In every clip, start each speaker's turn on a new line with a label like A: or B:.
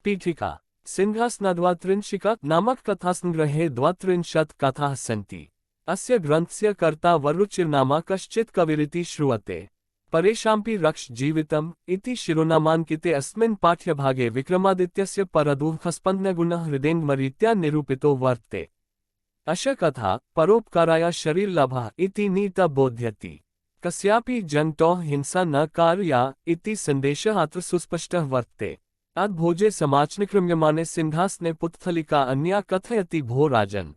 A: पीठिका सिंहासनद्वात्रिंशिका नामक कथासंग्रहे द्वात्रिंशत् कथाः सन्ति। अस्य ग्रन्थस्य कर्ता वरुचिर्नामा कश्चित् कविरिति श्रूयते। परेषाम्पि रक्ष जीवितम् इति शिरोनामाङ्किते अस्मिन् पाठ्यभागे विक्रमादित्यस्य परदुःखस्पन्दनगुणः हृदेन्मरीत्या निरूपितो वर्तते। अस्य कथा परोपकाराय शरीरलाभः इति नीता बोध्यति। कस्यापि जनतो हिंसा न कार्या इति सन्देशः अत्र सुस्पष्टः वर्तते। अद्भोजे समाचनिक्रम्यमाने सिंहासने पुत्तलिका अन्या कथयति भो राजन्।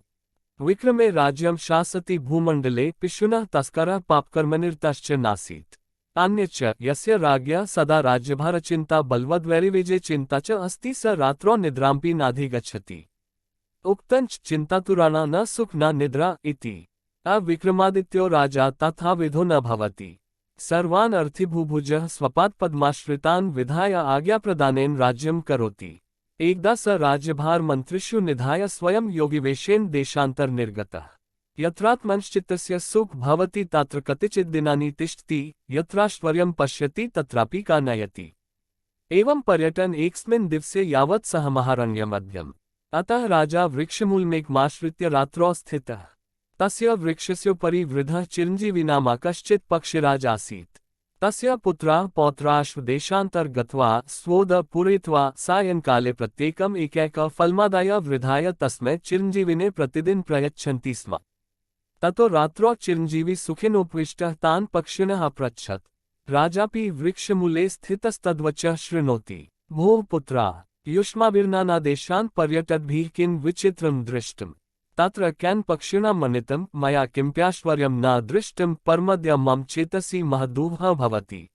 A: विक्रमे राज्यं शासति भूमण्डले पिशुनः तस्करः पापकर्मनिरतश्च नासीत्। अन्यच्च यस्य राज्ञः सदा राज्यभारचिन्ता बलवद्वैरिवेजे चिन्ता च अस्ति स रात्रौ निद्रामपि नाधिगच्छति। उक्तञ्च चिन्तातुराणा न सुख न निद्रा इति। अविक्रमादित्यो राजा तथाविधो न भवति। सर्वान् अर्थिभुभुजः स्वपादपद्माश्रितान् विधाय आज्ञाप्रदानेन राज्यं करोति। एकदा स राज्यभार मन्त्रिषु निधाय स्वयं योगिवेशेन देशान्तर्निर्गतः। यत्रात्मनश्चित्तस्य सुख भवति तत्र कतिचित् दिनानि तिष्ठति, यत्राश्वर्यं पश्यति तत्रापि का नयति। एवं पर्यटन एकस्मिन् दिवसे यावत् सः महारण्यमध्यम्। अतः राजा वृक्षमूलमेकमाश्रित्य रात्रौ स्थितः। तस्य वृक्षस्योपरि वृद्धः चिरञ्जीवी नामा कश्चित् पक्षिराज आसीत्। तस्य पुत्राः पौत्राश्व देशान्तर् गत्वा स्वोद पूरयित्वा सायंकाले प्रत्येकम् एकैकं फलमादाय वृद्धाय तस्मै चिरञ्जीविने प्रतिदिनं प्रयच्छन्ति स्म। ततो रात्रौ चिरञ्जीवी सुखेनोपविष्टः तान् पक्षिणः अपृच्छत्। राजापि वृक्षमूले स्थितस्तद्वचः शृणोति। भोः पुत्राः, युष्माभिर्नानादेशान् पर्यटद्भिः किं विचित्रं दृष्टम्। तत्र कैन् पक्षिणा मनितं मया किमप्याश्वर्यं न दृष्टं परमद्य मम चेतसि महदुःखः भवति।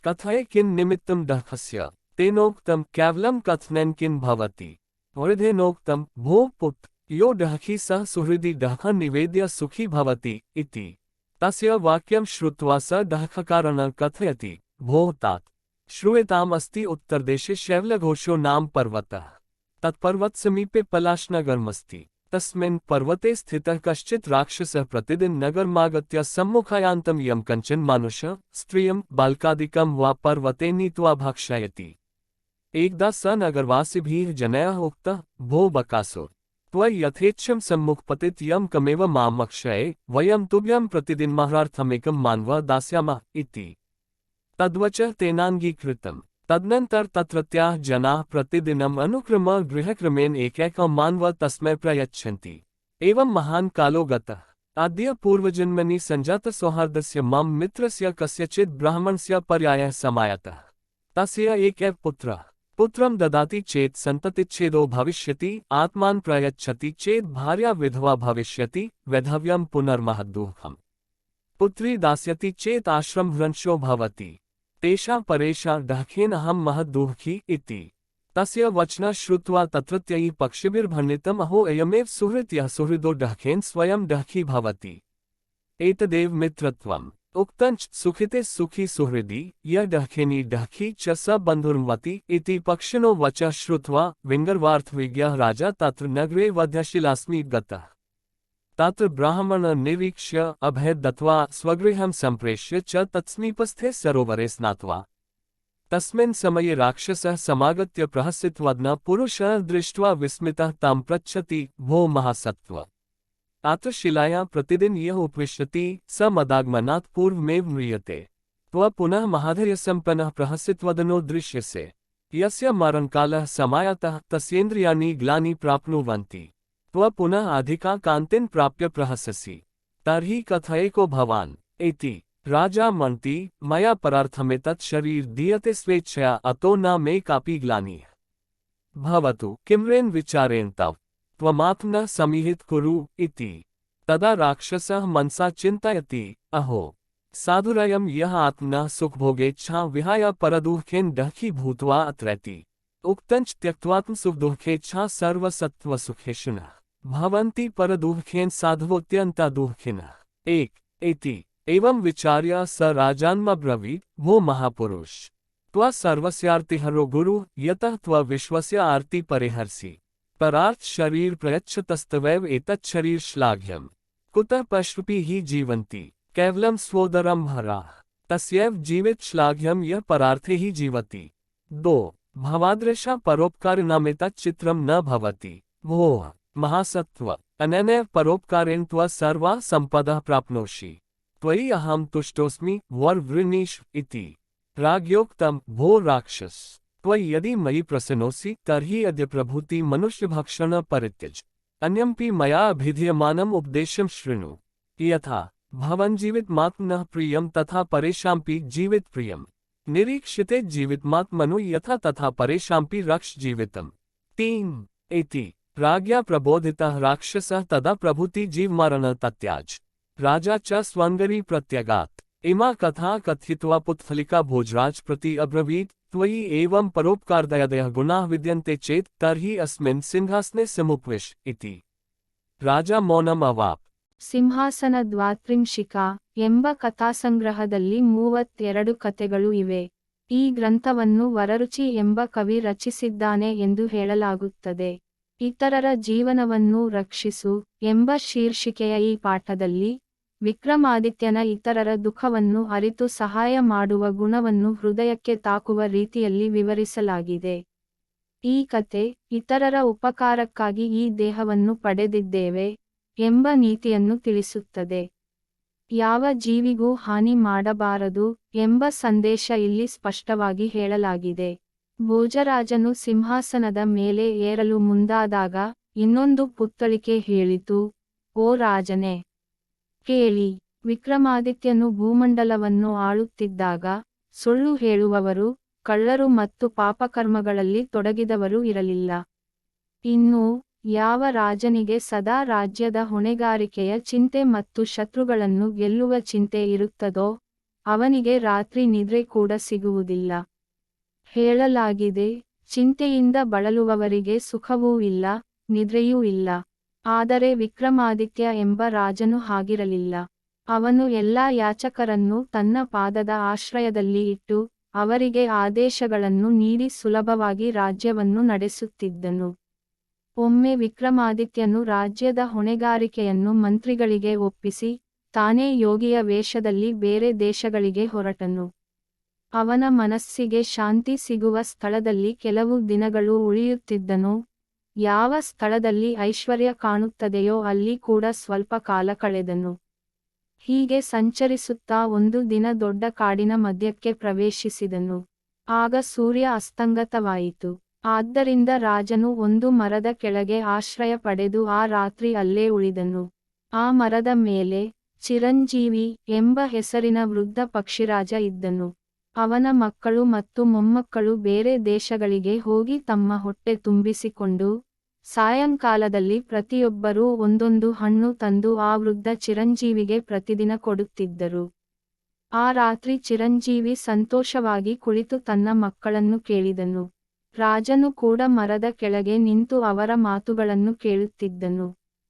A: कथय किं निमित्तं दुःखस्य। तेनोक्तं केवलं कथनेन किं भवति। वृद्धेनोक्तं भोः पुत्र, यो दुःखी सः सुहृदि दुःखं निवेद्य सुखी भवति इति। तस्य वाक्यं श्रुत्वा स दुःखकारणं कथयति। भोः तात श्रूयताम् अस्ति उत्तरदेशे शैवलघोषो नाम पर्वतः। तत्पर्वतसमीपे पलाशनगरमस्ति। तस्मिन् पर्वते स्थितः कश्चित् राक्षसः प्रतिदिनं नगरमागत्य सम्मुखयान्तं यं कञ्चन मानुषः स्त्रियं बालकादिकं वा पर्वते नीत्वा भक्षयति। एकदा स नगरवासिभिः जनैः उक्तः, भो बकासुर, त्वयि यथेच्छं सम्मुखपतित यं कमेव मां अक्षये, वयं तुभ्यं प्रतिदिनमाहारार्थमेकं मानवः दास्यामः इति। तद्वचः तेनाङ्गीकृतम्। तदनन्तर तत्रत्याः जनाः प्रतिदिनम् अनुक्रमः गृहक्रमेण एकैकं मानवः तस्मै प्रयच्छन्ति। एवं महान् कालो गतः। अद्य पूर्वजन्मनि सञ्जातसौहार्दस्य मम मित्रस्य कस्यचित् ब्राह्मणस्य पर्यायः समायातः। तस्य एकैव पुत्रः। पुत्रं ददाति चेत् सन्ततिच्छेदो भविष्यति, आत्मानं प्रयच्छति चेत् भार्या विधवा भविष्यति, वैधव्यं पुनर्महद्दुःखम्। पुत्री दास्यति चेत् आश्रमभ्रंशो भवति। तेषां परेषां दुःखेन अहं महद्दुःखी इति। तस्य वचनं श्रुत्वा तत्रत्यैः पक्षिभिर्भणितम् अहो अयमेव सुहृत् यः सुहृदो दुःखेन स्वयं दुःखी भवति। एतदेव मित्रत्वम्। उक्तञ्च सुखिते सुखी सुहृदि, यः दुःखेनि दुःखी च स बन्धुर्मति इति। पक्षिणो वचः श्रुत्वा विङ्गर्वार्थविज्ञः राजा तत्र नगरे वध्यशिलास्मि गतः। तत्र ब्राह्मणः निरीक्ष्य अभयं दत्त्वा स्वगृहं सम्प्रेष्य च तत्समीपस्थे सरोवरे स्नात्वा। तस्मिन् समये राक्षसः समागत्य प्रहसितवदनः पुरुषः दृष्ट्वा विस्मितः तं पृच्छति, भो महासत्त्व, अत्र शिलायां प्रतिदिनं यः उपविशति स मदागमनात् पूर्वमेव म्रियते। त्वं पुनः महाधैर्यसम्पन्नः प्रहसितवदनो दृश्यसे। यस्य मरणकालः समायातः तस्येन्द्रियाणि ग्लानि प्राप्नुवन्ति। त्वं पुनः अधिका कान्तिं प्राप्य प्रहससि। तर्हि कथयेको भवान् इति। राजा मन्ति, मया परार्थमेतत् शरीर दीयते स्वेच्छया, अतो न मे कापि ग्लानिः भवतु। किम्रेण विचारेण तव त्वमात्मनः समीहित कुरु इति। तदा राक्षसः मनसा चिन्तयति, अहो साधुरयं यः आत्मनः सुखभोगेच्छां विहाय परदुःखेन दुःखी भूत्वा अत्रैति। उक्तञ्च त्यक्त्वात्मसुखदुःखेच्छां सर्वसत्त्वसुखेषुणः भवन्ति परदुःखेन साधवोऽत्यन्ता दुःखिनः। एक इति। एवं विचार्य स राजानमब्रवीत्, भो महापुरुष, त्वं सर्वस्यार्तिहरो गुरुः, यतः त्वं विश्वस्य आर्ति परिहर्षि। परार्थ शरीर प्रयच्छतस्तवैव एतत् शरीर श्लाघ्यम्। कुतः पशुपि हि जीवन्ति, केवलं स्वोदरं हराः। तस्यैव जीवित श्लाघ्यं यः परार्थे हि जीवति। 2 भवादृशा परोपकारिणामिता चित्रं न भवति। भोः महासत्त्व अनेनैव परोपकारेण त्वं सर्वाः सम्पदः प्राप्नोषि। त्वयि अहं तुष्टोऽस्मि वर वृणीष्व इति। राज्ञोक्तं भो राक्षस त्वयि यदि मयि प्रसन्नोऽसि तर्हि अद्य प्रभूति मनुष्यभक्षणं परित्यज। अन्यमपि मया अभिधीयमानम् उपदेशं शृणु। यथा भवन् जीवितमात्मनः प्रियं तथा परेषामपि जीवितप्रियम्। निरीक्षिते जीवितमात्मनो यथा तथा परेषामपि रक्ष जीवितम्। 3 इति राज्ञा प्रबोधितः राक्षसः तदा प्रभूति जीवमारणं तत्याज। राजा च स्वङ्गरी प्रत्यगात्। इमा कथा कथयित्वा पुत्तलिका भोजराज प्रति अब्रवीत् त्वयि एवं परोपकारदयादयः गुणाः विद्यन्ते चेत् तर्हि अस्मिन् सिंहासने समुपविश इति। राजा मौनम् अवाप।
B: ಸಿಂಹಾಸನ ದ್ವಾತ್ರಿಂಶಿಕಾ ಎಂಬ ಕಥಾಸಂಗ್ರಹದಲ್ಲಿ 32 ಕಥೆಗಳು ಇವೆ. ಈ ಗ್ರಂಥವನ್ನು ವರರುಚಿ ಎಂಬ ಕವಿ ರಚಿಸಿದ್ದಾನೆ ಎಂದು ಹೇಳಲಾಗುತ್ತದೆ. ಇತರರ ಜೀವನವನ್ನು ರಕ್ಷಿಸು ಎಂಬ ಶೀರ್ಷಿಕೆಯ ಈ ಪಾಠದಲ್ಲಿ ವಿಕ್ರಮಾದಿತ್ಯನ ಇತರರ ದುಃಖವನ್ನು ಅರಿತು ಸಹಾಯ ಮಾಡುವ ಗುಣವನ್ನು ಹೃದಯಕ್ಕೆ ತಾಕುವ ರೀತಿಯಲ್ಲಿ ವಿವರಿಸಲಾಗಿದೆ. ಈ ಕತೆ ಇತರರ ಉಪಕಾರಕ್ಕಾಗಿ ಈ ದೇಹವನ್ನು ಪಡೆದಿದ್ದೇವೆ ಎಂಬ ನೀತಿಯನ್ನು ತಿಳಿಸುತ್ತದೆ. ಯಾವ ಜೀವಿಗೂ ಹಾನಿ ಮಾಡಬಾರದು ಎಂಬ ಸಂದೇಶ ಇಲ್ಲಿ ಸ್ಪಷ್ಟವಾಗಿ ಹೇಳಲಾಗಿದೆ. ಭೋಜರಾಜನು ಸಿಂಹಾಸನದ ಮೇಲೆ ಏರಲು ಮುಂದಾದಾಗ ಇನ್ನೊಂದು ಪುತ್ತಳಿಕೆ ಹೇಳಿತು, ಓ ರಾಜನೇ, ಕೇಳಿ. ವಿಕ್ರಮಾದಿತ್ಯನು ಭೂಮಂಡಲವನ್ನು ಆಳುತ್ತಿದ್ದಾಗ ಸುಳ್ಳು ಹೇಳುವವರು, ಕಳ್ಳರು ಮತ್ತು ಪಾಪಕರ್ಮಗಳಲ್ಲಿ ತೊಡಗಿದವರು ಇರಲಿಲ್ಲ. ಇನ್ನು ಯಾವ ರಾಜನಿಗೆ ಸದಾ ರಾಜ್ಯದ ಹೊಣೆಗಾರಿಕೆಯ ಚಿಂತೆ ಮತ್ತು ಶತ್ರುಗಳನ್ನು ಗೆಲ್ಲುವ ಚಿಂತೆ ಇರುತ್ತದೋ ಅವನಿಗೆ ರಾತ್ರಿ ನಿದ್ರೆ ಕೂಡ ಸಿಗುವುದಿಲ್ಲ. ಹೇಳಲಾಗಿದೆ, ಚಿಂತೆಯಿಂದ ಬಳಲುವವರಿಗೆ ಸುಖವೂ ಇಲ್ಲ, ನಿದ್ರೆಯೂ ಇಲ್ಲ. ಆದರೆ ವಿಕ್ರಮಾದಿತ್ಯ ಎಂಬ ರಾಜನು ಹಾಗಿರಲಿಲ್ಲ. ಅವನು ಎಲ್ಲಾ ಯಾಚಕರನ್ನು ತನ್ನ ಪಾದದ ಆಶ್ರಯದಲ್ಲಿ ಇಟ್ಟು ಅವರಿಗೆ ಆದೇಶಗಳನ್ನು ನೀಡಿ ಸುಲಭವಾಗಿ ರಾಜ್ಯವನ್ನು ನಡೆಸುತ್ತಿದ್ದನು. ಒಮ್ಮೆ ವಿಕ್ರಮಾದಿತ್ಯನು ರಾಜ್ಯದ ಹೊಣೆಗಾರಿಕೆಯನ್ನು ಮಂತ್ರಿಗಳಿಗೆ ಒಪ್ಪಿಸಿ ತಾನೇ ಯೋಗಿಯ ವೇಷದಲ್ಲಿ ಬೇರೆ ದೇಶಗಳಿಗೆ ಹೊರಟನು. ಅವನ ಮನಸ್ಸಿಗೆ ಶಾಂತಿ ಸಿಗುವ ಸ್ಥಳದಲ್ಲಿ ಕೆಲವು ದಿನಗಳು ಉಳಿಯುತ್ತಿದ್ದನು. ಯಾವ ಸ್ಥಳದಲ್ಲಿ ಐಶ್ವರ್ಯ ಕಾಣುತ್ತದೆಯೋ ಅಲ್ಲಿ ಕೂಡ ಸ್ವಲ್ಪ ಕಾಲ ಕಳೆದನು. ಹೀಗೆ ಸಂಚರಿಸುತ್ತಾ ಒಂದು ದಿನ ದೊಡ್ಡ ಕಾಡಿನ ಮಧ್ಯಕ್ಕೆ ಪ್ರವೇಶಿಸಿದನು. ಆಗ ಸೂರ್ಯ ಅಸ್ತಂಗತವಾಯಿತು. ಆದ್ದರಿಂದ ರಾಜನು ಒಂದು ಮರದ ಕೆಳಗೆ ಆಶ್ರಯ ಪಡೆದು ಆ ರಾತ್ರಿ ಅಲ್ಲೇ ಉಳಿದನು. ಆ ಮರದ ಮೇಲೆ ಚಿರಂಜೀವಿ ಎಂಬ ಹೆಸರಿನ ವೃದ್ಧ ಪಕ್ಷಿರಾಜ ಇದ್ದನು. ಅವನ ಮಕ್ಕಳು ಮತ್ತು ಮೊಮ್ಮಕ್ಕಳು ಬೇರೆ ದೇಶಗಳಿಗೆ ಹೋಗಿ ತಮ್ಮ ಹೊಟ್ಟೆ ತುಂಬಿಸಿಕೊಂಡು ಸಾಯಂಕಾಲದಲ್ಲಿ ಪ್ರತಿಯೊಬ್ಬರೂ ಒಂದೊಂದು ಹಣ್ಣು ತಂದು ಆ ವೃದ್ಧ ಚಿರಂಜೀವಿಗೆ ಪ್ರತಿದಿನ ಕೊಡುತ್ತಿದ್ದರು. ಆ ರಾತ್ರಿ ಚಿರಂಜೀವಿ ಸಂತೋಷವಾಗಿ ಕುಳಿತು ತನ್ನ ಮಕ್ಕಳನ್ನು ಕೇಳಿದನು. ರಾಜನು ಕೂಡ ಮರದ ಕೆಳಗೆ ನಿಂತು ಅವರ ಮಾತುಗಳನ್ನು ಕೇಳುತ್ತಿದ್ದನು.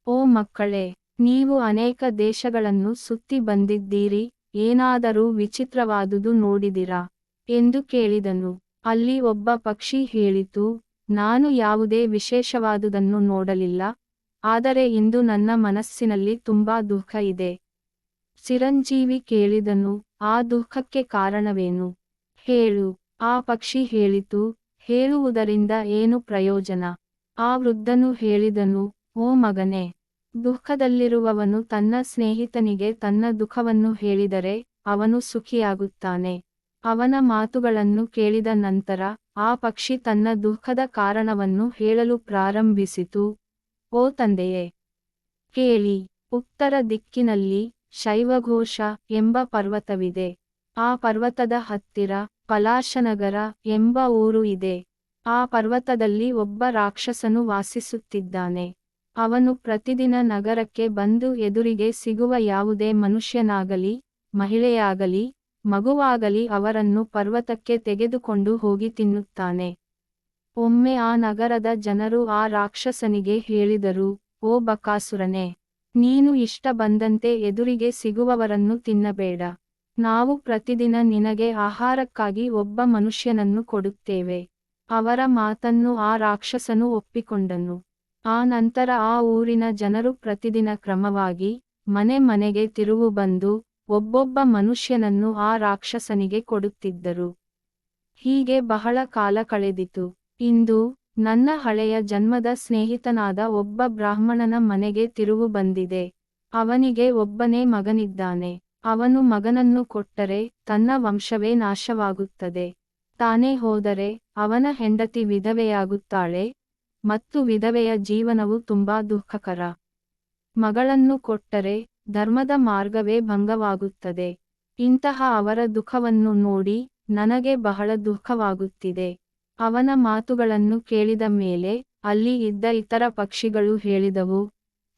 B: ಓ ಮಕ್ಕಳೇ, ನೀವು ಅನೇಕ ದೇಶಗಳನ್ನು ಸುತ್ತಿ ಬಂದಿದ್ದೀರಿ, ಏನಾದರೂ ವಿಚಿತ್ರವಾದುದು ನೋಡಿದಿರಾ ಎಂದು ಕೇಳಿದನು. ಅಲ್ಲಿ ಒಬ್ಬ ಪಕ್ಷಿ ಹೇಳಿತು, ನಾನು ಯಾವುದೇ ವಿಶೇಷವಾದುದನ್ನು ನೋಡಲಿಲ್ಲ, ಆದರೆ ಇಂದು ನನ್ನ ಮನಸ್ಸಿನಲ್ಲಿ ತುಂಬಾ ದುಃಖ ಇದೆ. ಚಿರಂಜೀವಿ ಕೇಳಿದನು, ಆ ದುಃಖಕ್ಕೆ ಕಾರಣವೇನು? ಹೇಳು. ಆ ಪಕ್ಷಿ ಹೇಳಿತು, ಹೇಳುವುದರಿಂದ ಏನು ಪ್ರಯೋಜನ? ಆ ವೃದ್ಧನು ಹೇಳಿದನು, ಓ ಮಗನೇ, ದುಃಖದಲ್ಲಿರುವವನು ತನ್ನ ಸ್ನೇಹಿತನಿಗೆ ತನ್ನ ದುಃಖವನ್ನು ಹೇಳಿದರೆ ಅವನು ಸುಖಿಯಾಗುತ್ತಾನೆ. ಅವನ ಮಾತುಗಳನ್ನು ಕೇಳಿದ ನಂತರ ಆ ಪಕ್ಷಿ ತನ್ನ ದುಃಖದ ಕಾರಣವನ್ನು ಹೇಳಲು ಪ್ರಾರಂಭಿಸಿತು. ಓ ತಂದೆಯೇ, ಕೇಳಿ. ಉತ್ತರ ದಿಕ್ಕಿನಲ್ಲಿ ಶೈವಘೋಷ ಎಂಬ ಪರ್ವತವಿದೆ. ಆ ಪರ್ವತದ ಹತ್ತಿರ ಪಲಾಶನಗರ ಎಂಬ ಊರು ಇದೆ. ಆ ಪರ್ವತದಲ್ಲಿ ಒಬ್ಬ ರಾಕ್ಷಸನು ವಾಸಿಸುತ್ತಿದ್ದಾನೆ. ಅವನು ಪ್ರತಿದಿನ ನಗರಕ್ಕೆ ಬಂದು ಎದುರಿಗೆ ಸಿಗುವ ಯಾವುದೇ ಮನುಷ್ಯನಾಗಲಿ, ಮಹಿಳೆಯಾಗಲಿ, ಮಗುವಾಗಲಿ ಅವರನ್ನು ಪರ್ವತಕ್ಕೆ ತೆಗೆದುಕೊಂಡು ಹೋಗಿ ತಿನ್ನುತ್ತಾನೆ. ಒಮ್ಮೆ ಆ ನಗರದ ಜನರು ಆ ರಾಕ್ಷಸನಿಗೆ ಹೇಳಿದರು, ಓ ಬಕಾಸುರನೇ, ನೀನು ಇಷ್ಟ ಬಂದಂತೆ ಎದುರಿಗೆ ಸಿಗುವವರನ್ನು ತಿನ್ನಬೇಡ. ನಾವು ಪ್ರತಿದಿನ ನಿನಗೆ ಆಹಾರಕ್ಕಾಗಿ ಒಬ್ಬ ಮನುಷ್ಯನನ್ನು ಕೊಡುತ್ತೇವೆ. ಅವರ ಮಾತನ್ನು ಆ ರಾಕ್ಷಸನು ಒಪ್ಪಿಕೊಂಡನು. ಆ ನಂತರ ಆ ಊರಿನ ಜನರು ಪ್ರತಿದಿನ ಕ್ರಮವಾಗಿ ಮನೆ ಮನೆಗೆ ತಿರುವು ಬಂದು ಒಬ್ಬೊಬ್ಬ ಮನುಷ್ಯನನ್ನು ಆ ರಾಕ್ಷಸನಿಗೆ ಕೊಡುತ್ತಿದ್ದರು. ಹೀಗೆ ಬಹಳ ಕಾಲ ಕಳೆದಿತು. ಇಂದು ನನ್ನ ಹಳೆಯ ಜನ್ಮದ ಸ್ನೇಹಿತನಾದ ಒಬ್ಬ ಬ್ರಾಹ್ಮಣನ ಮನೆಗೆ ತಿರುವು ಬಂದಿದೆ. ಅವನಿಗೆ ಒಬ್ಬನೇ ಮಗನಿದ್ದಾನೆ. ಅವನು ಮಗನನ್ನು ಕೊಟ್ಟರೆ ತನ್ನ ವಂಶವೇ ನಾಶವಾಗುತ್ತದೆ. ತಾನೇ ಹೋದರೆ ಅವನ ಹೆಂಡತಿ ವಿಧವೆಯಾಗುತ್ತಾಳೆ ಮತ್ತು ವಿಧವೆಯ ಜೀವನವು ತುಂಬಾ ದುಃಖಕರ. ಮಗಳನ್ನು ಕೊಟ್ಟರೆ ಧರ್ಮದ ಮಾರ್ಗವೇ ಭಂಗವಾಗುತ್ತದೆ. ಇಂತಹ ಅವರ ದುಃಖವನ್ನು ನೋಡಿ ನನಗೆ ಬಹಳ ದುಃಖವಾಗುತ್ತಿದೆ. ಅವನ ಮಾತುಗಳನ್ನು ಕೇಳಿದ ಮೇಲೆ ಅಲ್ಲಿ ಇದ್ದ ಇತರ ಪಕ್ಷಿಗಳು ಹೇಳಿದವು,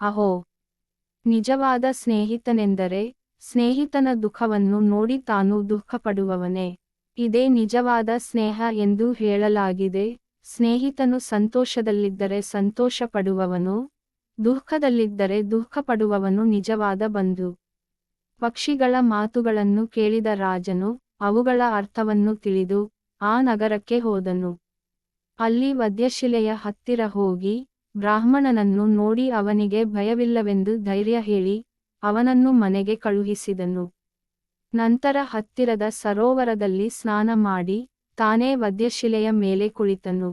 B: ಅಹೋ, ನಿಜವಾದ ಸ್ನೇಹಿತನೆಂದರೆ ಸ್ನೇಹಿತನ ದುಃಖವನ್ನು ನೋಡಿ ತಾನು ದುಃಖಪಡುವವನೇ. ಇದೇ ನಿಜವಾದ ಸ್ನೇಹ ಎಂದು ಹೇಳಲಾಗಿದೆ. ಸ್ನೇಹಿತನು ಸಂತೋಷದಲ್ಲಿದ್ದರೆ ಸಂತೋಷ ಪಡುವವನು, ದುಃಖದಲ್ಲಿದ್ದರೆ ದುಃಖಪಡುವವನು ನಿಜವಾದ ಬಂಧು. ಪಕ್ಷಿಗಳ ಮಾತುಗಳನ್ನು ಕೇಳಿದ ರಾಜನು ಅವುಗಳ ಅರ್ಥವನ್ನು ತಿಳಿದು ಆ ನಗರಕ್ಕೆ ಹೋದನು. ಅಲ್ಲಿ ವಧ್ಯಶಿಲೆಯ ಹತ್ತಿರ ಹೋಗಿ ಬ್ರಾಹ್ಮಣನನ್ನು ನೋಡಿ ಅವನಿಗೆ ಭಯವಿಲ್ಲವೆಂದು ಧೈರ್ಯ ಹೇಳಿ ಅವನನ್ನು ಮನೆಗೆ ಕಳುಹಿಸಿದನು. ನಂತರ ಹತ್ತಿರದ ಸರೋವರದಲ್ಲಿ ಸ್ನಾನ ಮಾಡಿ ತಾನೇ ವಧ್ಯಶಿಲೆಯ ಮೇಲೆ ಕುಳಿತನು.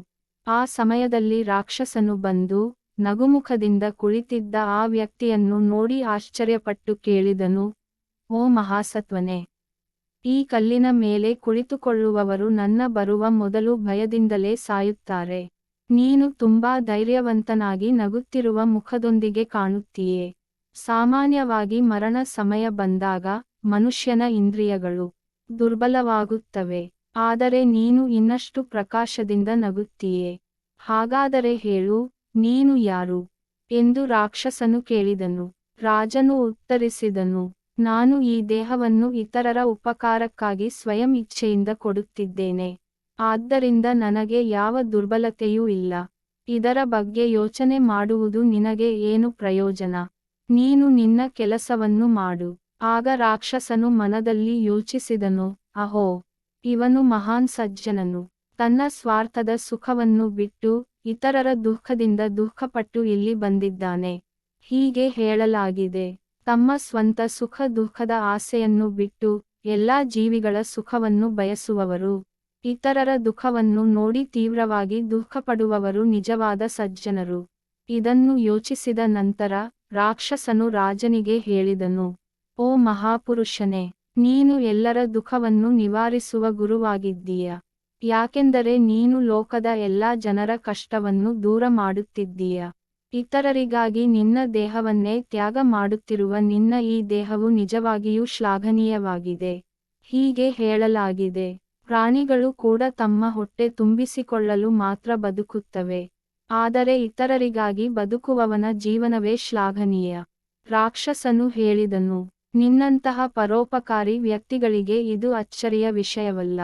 B: ಆ ಸಮಯದಲ್ಲಿ ರಾಕ್ಷಸನು ಬಂದು ನಗುಮುಖದಿಂದ ಕುಳಿತಿದ್ದ ಆ ವ್ಯಕ್ತಿಯನ್ನು ನೋಡಿ ಆಶ್ಚರ್ಯಪಟ್ಟು ಕೇಳಿದನು, ಓ ಮಹಾಸತ್ವನೇ, ಈ ಕಲ್ಲಿನ ಮೇಲೆ ಕುಳಿತುಕೊಳ್ಳುವವರು ನನ್ನ ಬರುವ ಮೊದಲು ಭಯದಿಂದಲೇ ಸಾಯುತ್ತಾರೆ. ನೀನು ತುಂಬಾ ಧೈರ್ಯವಂತನಾಗಿ ನಗುತ್ತಿರುವ ಮುಖದೊಂದಿಗೆ ಕಾಣುತ್ತೀಯೆ. ಸಾಮಾನ್ಯವಾಗಿ ಮರಣ ಸಮಯ ಬಂದಾಗ ಮನುಷ್ಯನ ಇಂದ್ರಿಯಗಳು ದುರ್ಬಲವಾಗುತ್ತವೆ. ಆದರೆ ನೀನು ಇನ್ನಷ್ಟು ಪ್ರಕಾಶದಿಂದ ನಗುತ್ತೀಯೆ. ಹಾಗಾದರೆ ಹೇಳು, ನೀನು ಯಾರು ಎಂದು ರಾಕ್ಷಸನು ಕೇಳಿದನು. ರಾಜನು ಉತ್ತರಿಸಿದನು, ನಾನು ಈ ದೇಹವನ್ನು ಇತರರ ಉಪಕಾರಕ್ಕಾಗಿ ಸ್ವಯಂ ಇಚ್ಛೆಯಿಂದ ಕೊಡುತ್ತಿದ್ದೇನೆ. ಆದ್ದರಿಂದ ನನಗೆ ಯಾವ ದುರ್ಬಲತೆಯೂ ಇಲ್ಲ. ಇದರ ಬಗ್ಗೆ ಯೋಚನೆ ಮಾಡುವುದು ನಿನಗೆ ಏನು ಪ್ರಯೋಜನ? ನೀನು ನಿನ್ನ ಕೆಲಸವನ್ನು ಮಾಡು. ಆಗ ರಾಕ್ಷಸನು ಮನದಲ್ಲಿ ಯೋಚಿಸಿದನು, ಅಹೋ, ಇವನು ಮಹಾನ್ ಸಜ್ಜನನು. ತನ್ನ ಸ್ವಾರ್ಥದ ಸುಖವನ್ನು ಬಿಟ್ಟು ಇತರರ ದುಃಖದಿಂದ ದುಃಖಪಟ್ಟು ಇಲ್ಲಿ ಬಂದಿದ್ದಾನೆ. ಹೀಗೆ ಹೇಳಲಾಗಿದೆ, ತಮ್ಮ ಸ್ವಂತ ಸುಖ ದುಃಖದ ಆಸೆಯನ್ನು ಬಿಟ್ಟು ಎಲ್ಲಾ ಜೀವಿಗಳ ಸುಖವನ್ನು ಬಯಸುವವರು, ಇತರರ ದುಃಖವನ್ನು ನೋಡಿ ತೀವ್ರವಾಗಿ ದುಃಖಪಡುವವರು ನಿಜವಾದ ಸಜ್ಜನರು. ಇದನ್ನು ಯೋಚಿಸಿದ ನಂತರ ರಾಕ್ಷಸನು ರಾಜನಿಗೆ ಹೇಳಿದನು, ಓ ಮಹಾಪುರುಷನೇ, ನೀನು ಎಲ್ಲರ ದುಃಖವನ್ನು ನಿವಾರಿಸುವ ಗುರುವಾಗಿದ್ದೀಯ. ಯಾಕೆಂದರೆ ನೀನು ಲೋಕದ ಎಲ್ಲಾ ಜನರ ಕಷ್ಟವನ್ನು ದೂರ ಮಾಡುತ್ತಿದ್ದೀಯ. ಇತರರಿಗಾಗಿ ನಿನ್ನ ದೇಹವನ್ನೇ ತ್ಯಾಗ ಮಾಡುತ್ತಿರುವ ನಿನ್ನ ಈ ದೇಹವು ನಿಜವಾಗಿಯೂ ಶ್ಲಾಘನೀಯವಾಗಿದೆ. ಹೀಗೆ ಹೇಳಲಾಗಿದೆ, ಪ್ರಾಣಿಗಳು ಕೂಡ ತಮ್ಮ ಹೊಟ್ಟೆ ತುಂಬಿಸಿಕೊಳ್ಳಲು ಮಾತ್ರ ಬದುಕುತ್ತವೆ. ಆದರೆ ಇತರರಿಗಾಗಿ ಬದುಕುವವನ ಜೀವನವೇ ಶ್ಲಾಘನೀಯ. ರಾಕ್ಷಸನು ಹೇಳಿದನು, ನಿನ್ನಂತಹ ಪರೋಪಕಾರಿ ವ್ಯಕ್ತಿಗಳಿಗೆ ಇದು ಅಚ್ಚರಿಯ ವಿಷಯವಲ್ಲ.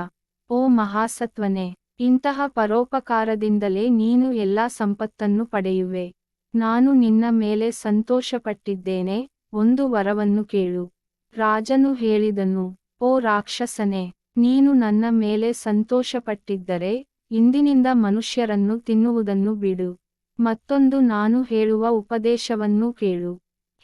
B: ಓ ಮಹಾಸತ್ವನೇ, ಇಂತಹ ಪರೋಪಕಾರದಿಂದಲೇ ನೀನು ಎಲ್ಲಾ ಸಂಪತ್ತನ್ನು ಪಡೆಯುವೆ. ನಾನು ನಿನ್ನ ಮೇಲೆ ಸಂತೋಷಪಟ್ಟಿದ್ದೇನೆ, ಒಂದು ವರವನ್ನು ಕೇಳು. ರಾಜನು ಹೇಳಿದನು, ಓ ರಾಕ್ಷಸನೇ, ನೀನು ನನ್ನ ಮೇಲೆ ಸಂತೋಷಪಟ್ಟಿದ್ದರೆ ಇಂದಿನಿಂದ ಮನುಷ್ಯರನ್ನು ತಿನ್ನುವುದನ್ನು ಬಿಡು. ಮತ್ತೊಂದು ನಾನು ಹೇಳುವ ಉಪದೇಶವನ್ನು ಕೇಳು.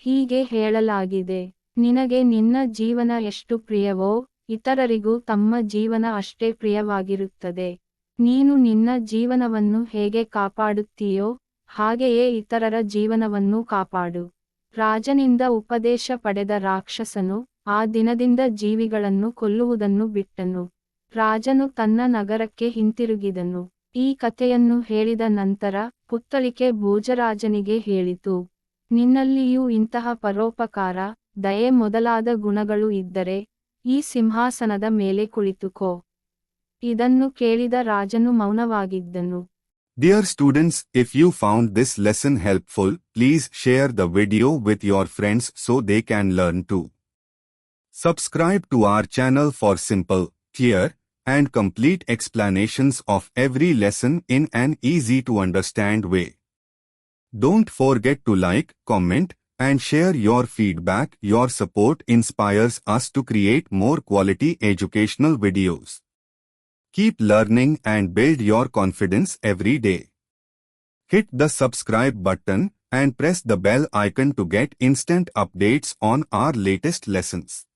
B: ಹೀಗೆ ಹೇಳಲಾಗಿದೆ, ನಿನಗೆ ನಿನ್ನ ಜೀವನ ಎಷ್ಟು ಪ್ರಿಯವೋ ಇತರರಿಗೂ ತಮ್ಮ ಜೀವನ ಅಷ್ಟೇ ಪ್ರಿಯವಾಗಿರುತ್ತದೆ. ನೀನು ನಿನ್ನ ಜೀವನವನ್ನು ಹೇಗೆ ಕಾಪಾಡುತ್ತೀಯೋ ಹಾಗೆಯೇ ಇತರರ ಜೀವನವನ್ನು ಕಾಪಾಡು. ರಾಜನಿಂದ ಉಪದೇಶ ಪಡೆದ ರಾಕ್ಷಸನು ಆ ದಿನದಿಂದ ಜೀವಿಗಳನ್ನು ಕೊಲ್ಲುವುದನ್ನು ಬಿಟ್ಟನು. ರಾಜನು ತನ್ನ ನಗರಕ್ಕೆ ಹಿಂತಿರುಗಿದನು. ಈ ಕಥೆಯನ್ನು ಹೇಳಿದ ನಂತರ ಪುತ್ತಳಿಕೆ ಭೋಜರಾಜನಿಗೆ ಹೇಳಿತು, ನಿನ್ನಲ್ಲಿಯೂ ಇಂತಹ ಪರೋಪಕಾರ, ದಯೆ ಮೊದಲಾದ ಗುಣಗಳು ಇದ್ದರೆ ಈ ಸಿಂಹಾಸನದ ಮೇಲೆ ಕುಳಿತುಕೋ. ಇದನ್ನು ಕೇಳಿದ ರಾಜನು ಮೌನವಾಗಿದ್ದನು.
C: Dear students, if you found this lesson helpful, please share the video with your friends so they can learn too. Subscribe to our channel for simple, clear, and complete explanations of every lesson in an easy to understand way. Don't forget to like, comment, and share your feedback. Your support inspires us to create more quality educational videos. Keep learning and build your confidence every day. Hit the subscribe button and press the bell icon to get instant updates on our latest lessons.